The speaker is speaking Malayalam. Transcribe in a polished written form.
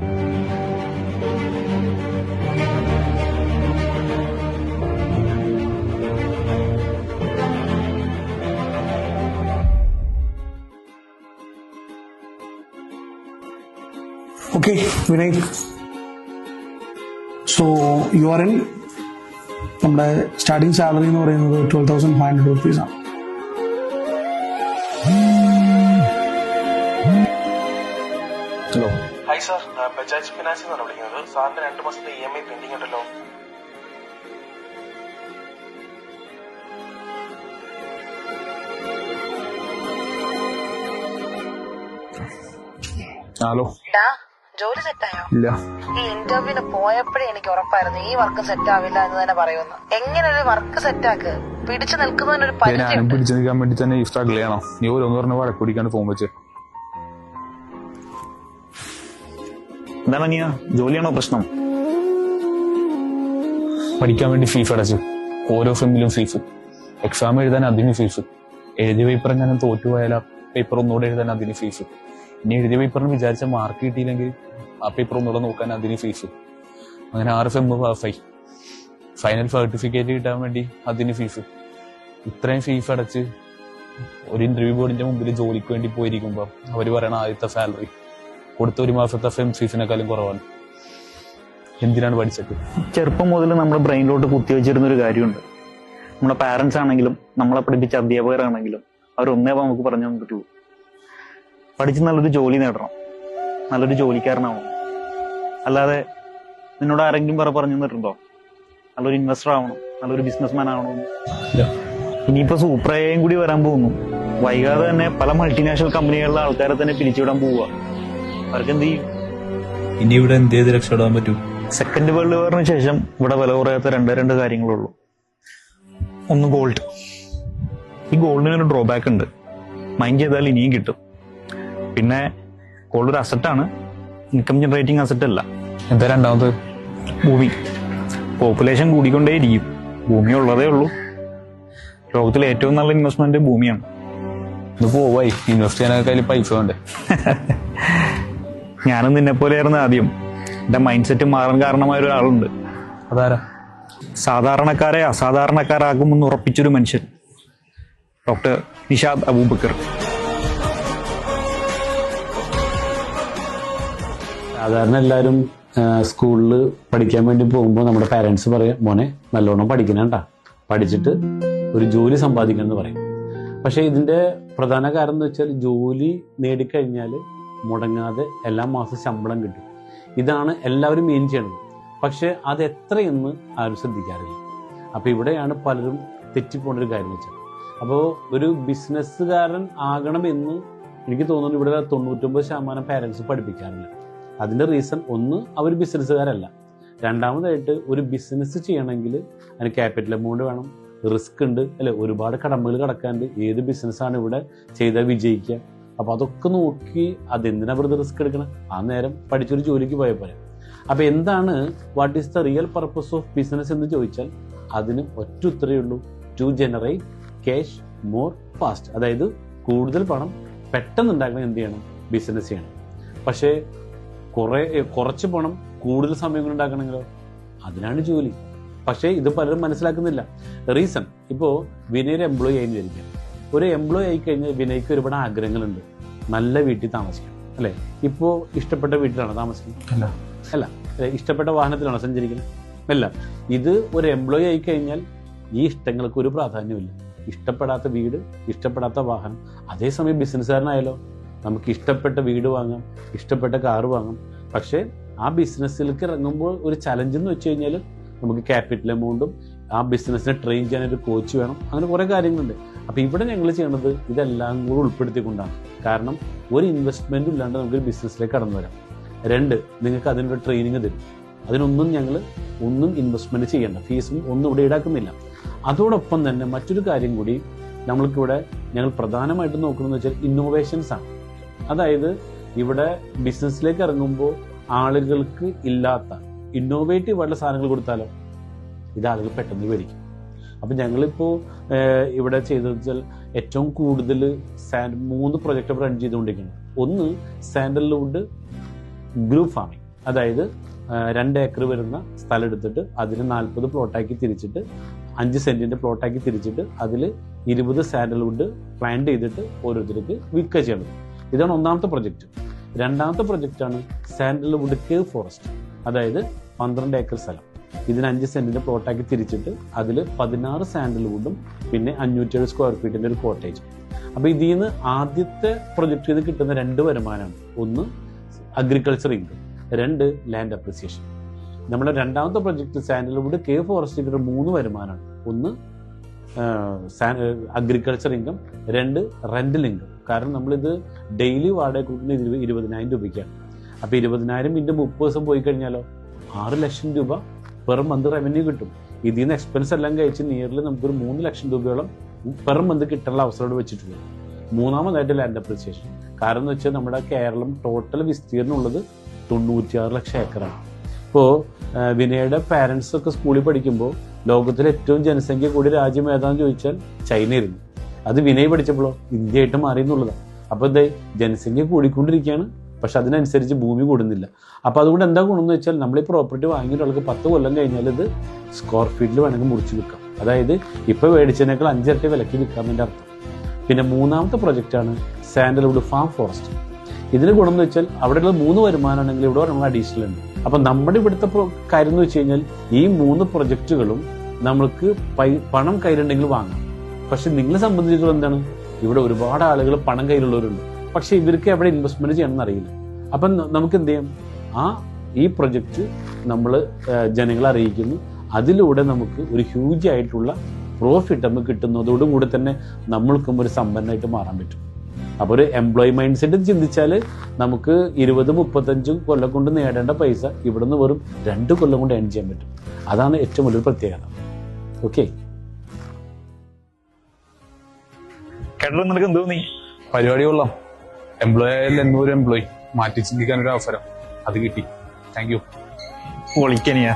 Okay, Vinay. So you are in. നമ്മുടെ സ്റ്റാർട്ടിംഗ് സാലറി എന്ന് പറയുന്നത് 12,500 rupees-ആണ്. ഹലോ. ഹായ് സാർ, ബജാജ് ഫിനാൻസിൽ നിന്നാണ് വിളിക്കുന്നത്. സാറിന്റെ 2 മാസത്തെ EMI പെൻഡിങ് ഉണ്ടല്ലോ. ഹലോ. ജോലി സെറ്റായോ? ഇല്ല. ഈ ഇന്റർവ്യൂവിന് പോയപ്പോഴേ എനിക്ക് ഉറപ്പായിരുന്നു ഈ വർക്ക് സെറ്റ് ആവില്ല എന്ന് തന്നെ പറയുന്നു. എങ്ങനെ ഒരു വർക്ക് സെറ്റാക്ക്? പിടിച്ചു നിൽക്കുന്നതിനൊരു ഞാനും പിടിച്ചു നിൽക്കാൻ വേണ്ടി തന്നെ ഈ സ്ട്രഗിൾ ചെയ്യണം. നീ ഓരോന്ന് പറഞ്ഞ വഴക്കുടിക്കാണ്ട് ഫോൺ വെച്ച്. എന്താണ് നീ ജോലിയാണോ പ്രശ്നം? പഠിക്കാൻ വേണ്ടി ഫീസ് അടച്ചു. ഓരോ ഫെമ്മിലും ഫീസ്. എക്സാം എഴുതാൻ അതിന് ഫീസ്. എഴുതിയ പേപ്പർ എങ്ങനെ തോറ്റുപോയാൽ ആ പേപ്പർ ഒന്നുകൂടെ എഴുതാൻ അതിന് ഫീസ്. ഇനി എഴുതിയ പേപ്പറിന് വിചാരിച്ച മാർക്ക് കിട്ടിയില്ലെങ്കിൽ ആ പേപ്പർ ഒന്നുകൂടെ നോക്കാൻ അതിന് ഫീസ്. അങ്ങനെ 6 ഫെമ്മ് പാസ്സായി. ഫൈനൽ സർട്ടിഫിക്കറ്റ് കിട്ടാൻ വേണ്ടി അതിന് ഫീസ്. ഇത്രയും ഫീസ് അടച്ച് ഒരു ഇന്റർവ്യൂ ബോർഡിന്റെ മുമ്പിൽ ജോലിക്ക് വേണ്ടി പോയിരിക്കുമ്പോൾ അവർ പറയണ ആദ്യത്തെ സാലറി കൊടുത്ത 1 മാസത്തെ ഫെം ഫീസിനെക്കാളും കുറവാണ്. എന്തിനാണ് പഠിച്ചത്? ചെറുപ്പം മുതൽ നമ്മുടെ ബ്രെയിനിലോട്ട് കുത്തിവെച്ചിരുന്ന ഒരു കാര്യമുണ്ട്. നമ്മുടെ പാരന്റ്സ് ആണെങ്കിലും നമ്മളെ പഠിപ്പിച്ച അധ്യാപകരാണെങ്കിലും അവരൊന്നേ നമുക്ക് പറഞ്ഞു തരാൻ പറ്റുള്ളൂ. പഠിച്ച് നല്ലൊരു ജോലി നേടണം, നല്ലൊരു ജോലിക്കാരനാവണം. അല്ലാതെ നിന്നോട് ആരെങ്കിലും പറഞ്ഞു തന്നിട്ടുണ്ടോ നല്ലൊരു ഇൻവെസ്റ്റർ ആവണം, നല്ലൊരു ബിസിനസ്മാൻ ആവണമെന്ന്? ഇനിയിപ്പോ സൂപ്രയും കൂടി വരാൻ പോകുന്നു. വൈകാതെ തന്നെ പല മൾട്ടിനാഷണൽ കമ്പനികളിലെ ആൾക്കാരെ തന്നെ പിരിച്ചുവിടാൻ പോവുക. അവർക്ക് എന്ത് ചെയ്യും? ഇനി ഇവിടെ എന്ത് ചെയ്ത് രക്ഷപ്പെടാൻ പറ്റും? സെക്കൻഡ് വേൾഡ് വാറിന് ശേഷം ഇവിടെ വില കുറയാത്ത രണ്ട് കാര്യങ്ങളുള്ളൂ. ഒന്ന് ഗോൾഡ്. ഈ ഗോൾഡിനൊരു ഡ്രോബാക്ക് ഉണ്ട്. മൈൻഡ് ചെയ്താൽ ഇനിയും കിട്ടും. പിന്നെ ഗോൾഡ് ഒരു അസറ്റാണ്, ഇൻകം ജനറേറ്റിംഗ് അസറ്റ് അല്ല. എന്താ രണ്ടാമത്? ഭൂമി. പോപ്പുലേഷൻ കൂടിക്കൊണ്ടേയിരിക്കും. ഭൂമി ഉള്ളതേ ഉള്ളൂ. ലോകത്തിലെ ഏറ്റവും നല്ല ഇൻവെസ്റ്റ്മെന്റ് ഭൂമിയാണ്. ഇത് പോവായി ഇൻവെസ്റ്റ് ചെയ്യാനൊക്കെ പൈസ വേണ്ടേ? ഞാനും നിന്നെ പോലെയായിരുന്നു ആദ്യം. എന്റെ മൈൻഡ് സെറ്റ് മാറാൻ കാരണമായ ഒരാളുണ്ട്. അതാരാ? സാധാരണക്കാരെ അസാധാരണക്കാരാകുമെന്ന് ഉറപ്പിച്ചൊരു മനുഷ്യൻ, ഡോക്ടർ നിഷാദ് അബൂബക്കർ. സാധാരണ എല്ലാവരും സ്കൂളിൽ പഠിക്കാൻ വേണ്ടി പോകുമ്പോൾ നമ്മുടെ പാരൻസ് പറയും, മോനെ നല്ലോണം പഠിക്കണേണ്ട, പഠിച്ചിട്ട് ഒരു ജോലി സമ്പാദിക്കണം എന്ന് പറയും. പക്ഷേ ഇതിൻ്റെ പ്രധാന കാരണം എന്ന് വെച്ചാൽ ജോലി നേടിക്കഴിഞ്ഞാൽ മുടങ്ങാതെ എല്ലാ മാസം ശമ്പളം കിട്ടും. ഇതാണ് എല്ലാവരും മെയിൻ ചെയ്യണത്. പക്ഷേ അത് എത്രയെന്ന് ആരും ശ്രദ്ധിക്കാറില്ല. അപ്പോൾ ഇവിടെയാണ് പലരും തെറ്റിപ്പോണ്ടൊരു കാര്യം വെച്ചാൽ, അപ്പോൾ ഒരു ബിസിനസ്സുകാരൻ ആകണമെന്ന് എനിക്ക് തോന്നുന്നു ഇവിടെ 99% പാരൻസ് പഠിപ്പിക്കാറില്ല. അതിൻ്റെ റീസൺ ഒന്ന്, അവർ ബിസിനസ്സുകാരല്ല. രണ്ടാമതായിട്ട് ഒരു ബിസിനസ് ചെയ്യണമെങ്കിൽ അതിന് ക്യാപിറ്റൽ എമൗണ്ട് വേണം, റിസ്ക് ഉണ്ട് അല്ലെ, ഒരുപാട് കടമകൾ കടക്കാണ്ട്. ഏത് ബിസിനസ്സാണ് ഇവിടെ ചെയ്താൽ വിജയിക്കുക? അപ്പോൾ അതൊക്കെ നോക്കി അതെന്തിനാ വെറുതെ റിസ്ക് എടുക്കണം? ആ നേരം പഠിച്ചൊരു ജോലിക്ക് പോയ പോലെ. അപ്പോൾ എന്താണ് what is the real purpose of business എന്ന് ചോദിച്ചാൽ അതിന് ഒറ്റ ഉത്തരവേ ഉള്ളൂ, to generate cash more fast. അതായത് കൂടുതൽ പണം പെട്ടെന്ന് ഉണ്ടാക്കണം. എന്ത് ചെയ്യണം? ബിസിനസ് ചെയ്യണം. പക്ഷേ കുറച്ച് പണം കൂടുതൽ സമയം കൊണ്ട് ഉണ്ടാക്കണമെങ്കിലോ, അതിനാണ് ജോലി. പക്ഷേ ഇത് പലരും മനസ്സിലാക്കുന്നില്ല. റീസൺ, ഇപ്പോൾ വിനയ് ഒരു എംപ്ലോയി ആയി വിചാരിക്കാം. ഒരു എംപ്ലോയി ആയി കഴിഞ്ഞാൽ വിനയ്ക്ക് ഒരുപാട് ആഗ്രഹങ്ങളുണ്ട്. നല്ല വീട്ടിൽ താമസിക്കണം അല്ലേ? ഇപ്പോൾ ഇഷ്ടപ്പെട്ട വീട്ടിലാണോ താമസിക്കുന്നത്? അല്ല. ഇഷ്ടപ്പെട്ട വാഹനത്തിലാണോ സഞ്ചരിക്കുന്നത്? അല്ല. ഇത് ഒരു എംപ്ലോയി ആയി കഴിഞ്ഞാൽ ഈ ഇഷ്ടങ്ങൾക്ക് ഒരു പ്രാധാന്യമില്ല. ഇഷ്ടപ്പെടാത്ത വീട്, ഇഷ്ടപ്പെടാത്ത വാഹനം. അതേസമയം ബിസിനസ്സുകാരനായാലോ, നമുക്ക് ഇഷ്ടപ്പെട്ട വീട് വാങ്ങാം, ഇഷ്ടപ്പെട്ട കാറ് വാങ്ങാം. പക്ഷേ ആ ബിസിനസ്സിലേക്ക് ഇറങ്ങുമ്പോൾ ഒരു ചലഞ്ച് എന്ന് വെച്ച് കഴിഞ്ഞാൽ നമുക്ക് ക്യാപിറ്റൽ എമൗണ്ടും ആ ബിസിനസ്സിനെ ട്രെയിൻ ചെയ്യാനൊരു കോച്ച് വേണം. അങ്ങനെ കുറേ കാര്യങ്ങളുണ്ട്. അപ്പോൾ ഇവിടെ ഞങ്ങൾ ചെയ്യണത് ഇതെല്ലാം കൂടെ ഉൾപ്പെടുത്തിക്കൊണ്ടാണ്. കാരണം ഒരു ഇൻവെസ്റ്റ്മെൻറ്റും ഇല്ലാണ്ട് നമുക്കൊരു ബിസിനസ്സിലേക്ക് കടന്നു വരാം. 2, നിങ്ങൾക്ക് അതിനൊരു ട്രെയിനിങ് തരും. അതിനൊന്നും ഞങ്ങൾ ഇൻവെസ്റ്റ്മെൻറ്റ് ചെയ്യേണ്ട, ഫീസും ഒന്നും ഇവിടെ ഈടാക്കുന്നില്ല. അതോടൊപ്പം തന്നെ മറ്റൊരു കാര്യം കൂടി നമ്മൾക്കിവിടെ ഞങ്ങൾ പ്രധാനമായിട്ടും നോക്കണമെന്ന് വെച്ചാൽ ഇന്നോവേഷൻസ് ആണ്. അതായത് ഇവിടെ ബിസിനസ്സിലേക്ക് ഇറങ്ങുമ്പോൾ ആളുകൾക്ക് ഇല്ലാത്ത ഇന്നോവേറ്റീവ് ആയിട്ടുള്ള സാധനങ്ങൾ കൊടുത്താലോ ഇത് ആളുകൾ പെട്ടെന്ന് മേടിക്കും. അപ്പം ഞങ്ങളിപ്പോൾ ഇവിടെ ചെയ്തതെന്ന് വെച്ചാൽ ഏറ്റവും കൂടുതൽ 3 പ്രൊജക്റ്റ് റൺ ചെയ്തുകൊണ്ടിരിക്കുന്നത്. ഒന്ന് സാൻഡൽവുഡ് ഗ്രൂപ്പ് ഫാമിംഗ്, അതായത് 2 ഏക്കർ വരുന്ന സ്ഥലം എടുത്തിട്ട് അതിന് 40 പ്ലോട്ടാക്കി തിരിച്ചിട്ട് 5 സെന്റിന്റെ പ്ലോട്ടാക്കി തിരിച്ചിട്ട് അതിൽ 20 സാൻഡൽവുഡ് പ്ലാന്റ് ചെയ്തിട്ട് ഓരോരുത്തർക്ക് വിൽക്കുക ചെയ്യണം. ഇതാണ് ഒന്നാമത്തെ പ്രൊജക്ട്. രണ്ടാമത്തെ പ്രൊജക്റ്റാണ് സാൻഡൽവുഡ് കേവ് ഫോറസ്റ്റ്. അതായത് 12 ഏക്കർ സ്ഥലം ഇതിന് 5 സെന്റിന്റെ പ്ലോട്ടാക്കി തിരിച്ചിട്ട് അതിൽ 16 സാൻഡൽവുഡും പിന്നെ 507 സ്ക്വയർ ഫീറ്റിന്റെ ഒരു കോട്ടേജ്. അപ്പൊ ഇതിൽ നിന്ന് ആദ്യത്തെ പ്രൊജക്ട് ചെയ്ത് കിട്ടുന്ന 2 വരുമാനമാണ്. ഒന്ന് അഗ്രികൾച്ചർ ഇൻകം, 2 ലാൻഡ് അപ്രിസിയേഷൻ. നമ്മുടെ രണ്ടാമത്തെ പ്രൊജക്ട് സാൻഡൽവുഡ് കേവ് ഫോറസ്റ്റ് കിട്ടുന്ന 3 വരുമാനമാണ്. ഒന്ന് അഗ്രികൾച്ചർ ഇൻകം, 2 റെന്റൽ ഇൻകം. കാരണം നമ്മളിത് ഡെയിലി വാടക കൊടുക്കുന്നത് 20,000 രൂപയ്ക്കാണ്. അപ്പൊ 20,000 ഇന്റെ 30 ദിവസം പോയി കഴിഞ്ഞാലോ 6 ലക്ഷം രൂപ പെർ മന്ത് റവന്യൂ കിട്ടും. ഇതിൽ നിന്ന് എക്സ്പെൻസ് എല്ലാം കഴിച്ച് നിയർലി നമുക്കൊരു 3 ലക്ഷം രൂപയോളം പെർ മന്ത് കിട്ടാനുള്ള അവസരം വെച്ചിട്ടുള്ളത്. മൂന്നാമതായിട്ട് ലാൻഡ് അപ്രിസിയേഷൻ. കാരണം എന്ന് വെച്ചാൽ നമ്മുടെ കേരളം ടോട്ടൽ വിസ്തീർണം ഉള്ളത് 96 ലക്ഷം ഏക്കറാണ്. ഇപ്പോൾ വിനയുടെ പാരൻസ് ഒക്കെ സ്കൂളിൽ പഠിക്കുമ്പോൾ ലോകത്തിലെ ഏറ്റവും ജനസംഖ്യ കൂടിയ രാജ്യം ഏതാണെന്ന് ചോദിച്ചാൽ ചൈനയായിരുന്നു. അത് വിനയ് പഠിച്ചപ്പോഴോ ഇന്ത്യയായിട്ട് മാറി എന്നുള്ളതാണ്. അപ്പോൾ ഇതേ ജനസംഖ്യ കൂടിക്കൊണ്ടിരിക്കുകയാണ്, പക്ഷെ അതിനനുസരിച്ച് ഭൂമി കൂടുന്നില്ല. അപ്പോൾ അതുകൊണ്ട് എന്താ ഗുണമെന്ന് വെച്ചാൽ നമ്മൾ ഈ പ്രോപ്പർട്ടി വാങ്ങിയ ആൾക്ക് 10 കൊല്ലം കഴിഞ്ഞാൽ ഇത് സ്ക്വയർ ഫീറ്റിൽ വേണമെങ്കിൽ മുറിച്ച് വിൽക്കാം. അതായത് ഇപ്പോൾ മേടിച്ചതിനേക്കാൾ 5 ഇരട്ടി വിലയ്ക്ക് വിൽക്കാമെന്നതിൻ്റെ അർത്ഥം. പിന്നെ മൂന്നാമത്തെ പ്രൊജക്റ്റാണ് സാൻഡൽവുഡ് ഫാം ഫോറസ്റ്റ്. ഇതിന് ഗുണം എന്ന് വെച്ചാൽ അവിടെയുള്ള 3 വരുമാനമാണെങ്കിൽ ഇവിടെ നമ്മൾ അഡീഷണൽ ഉണ്ട്. അപ്പം നമ്മുടെ ഇവിടുത്തെ കാര്യം എന്ന് വെച്ച് കഴിഞ്ഞാൽ ഈ 3 പ്രൊജക്റ്റുകളും നമ്മൾക്ക് പണം കയ്യിലുണ്ടെങ്കിൽ വാങ്ങാം. പക്ഷെ നിങ്ങളെ സംബന്ധിച്ചിടത്തോളം എന്താണ്, ഇവിടെ ഒരുപാട് ആളുകൾ പണം കയ്യിലുള്ളവരുണ്ട്, പക്ഷെ ഇവർക്ക് എവിടെ ഇൻവെസ്റ്റ്മെന്റ് ചെയ്യണമെന്ന് അറിയില്ല. അപ്പം നമുക്ക് എന്ത് ചെയ്യാം, ഈ പ്രൊജക്റ്റ് നമ്മൾ ജനങ്ങളെ അറിയിക്കുന്നു. അതിലൂടെ നമുക്ക് ഒരു ഹ്യൂജ് ആയിട്ടുള്ള പ്രോഫിറ്റ് നമുക്ക് കിട്ടുന്നതോടുകൂടി തന്നെ നമ്മൾക്കും ഒരു സമ്പന്നമായിട്ട് മാറാൻ പറ്റും. അപ്പോൾ ഒരു എംപ്ലോയി മൈൻഡ് സെറ്റ് ചിന്തിച്ചാൽ നമുക്ക് 20-35 കൊല്ലം കൊണ്ട് നേടേണ്ട പൈസ ഇവിടെ നിന്ന് വെറും 2 കൊല്ലം കൊണ്ട് ഏൺ ചെയ്യാൻ പറ്റും. അതാണ് ഏറ്റവും വലിയൊരു പ്രത്യേകത. ഓക്കെ, കേട്ടോ നിനക്ക് എന്തോ നീ പരിപാടി കൊള്ളാം. എംപ്ലോയി ആയാലും എന്നൊരു എംപ്ലോയി മാറ്റി ചിന്തിക്കാൻ ഒരു അവസരം അത് കിട്ടി. Thank you. പൊളിക്കനിയാ.